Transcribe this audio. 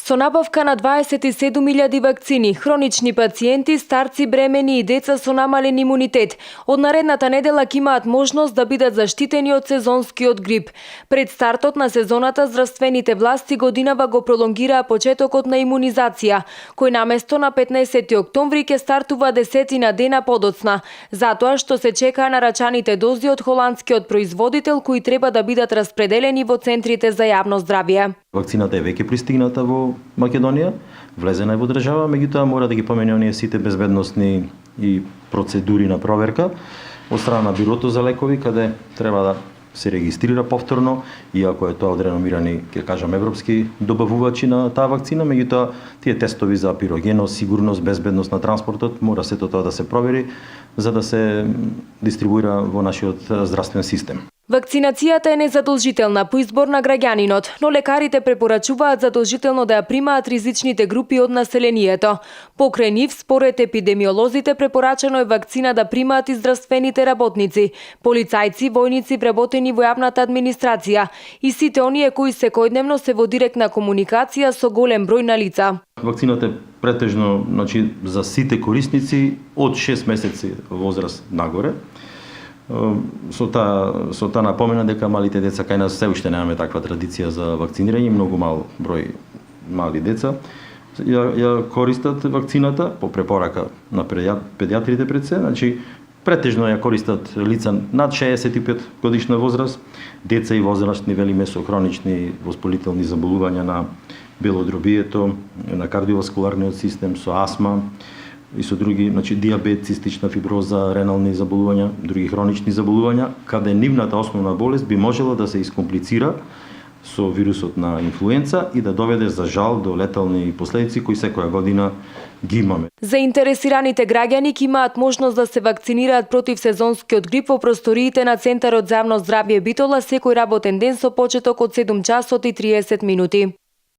Со набавка на 27.000 вакцини, хронични пациенти, старци, бремени и деца со намален имунитет од наредната недела ќе имаат можност да бидат заштитени од сезонскиот грип. Пред стартот на сезоната, здравствените власти годинава го пролонгираа почетокот на имунизација, кој наместо на 15 октомври ќе стартува 10 дена подоцна, затоа што се чекаа нарачаните дози од холандскиот производител кои треба да бидат распределени во центрите за јавно здравје. Вакцината е веќе пристигната во Македонија, влезена е во држава, меѓутоа мора да ги помени оние сите безбедносни и процедури на проверка од страна на Бирото за лекови, каде треба да се регистрира повторно, иако е тоа од реномирани, ќе кажам, европски добавувачи на таа вакцина, меѓутоа тие тестови за пирогеност, сигурност, безбедност на транспортот, мора сето тоа да се провери за да се дистрибуира во нашиот здравствен систем. Вакцинацијата е незадолжителна по избор на граѓанинот, но лекарите препорачуваат задолжително да ја примаат ризичните групи од населението. Покрај нив, според епидемиолозите, препорачено е вакцина да примаат и здравствените работници, полицајци, војници вработени во јавната администрација и сите оние кои секојдневно се во директна комуникација со голем број на лица. Вакцината е претежно, за сите корисници од 6 месеци возраст нагоре. Со таа напомена дека малите деца кај нас се уште немаме таква традиција за вакцинирање, многу мал број мали деца ја користат вакцината по препорака на педиатрите пред се, претежно ја користат лица над 65 годишна возраст, деца и возрастни, велиме, со хронични воспалителни заболувања на белодробието, на кардиоваскуларниот систем, со астма и со други, диабет, цистична фиброза, ренални заболувања, други хронични заболувања, каде нивната основна болест би можела да се искомплицира со вирусот на инфлуенца и да доведе за жал до летални последици кои секоја година ги имаме. Заинтересираните граѓани ќе имаат можност да се вакцинираат против сезонскиот грип во просториите на Центарот за јавно здравје Битола секој работен ден со почеток од 7 часот и 30 минути.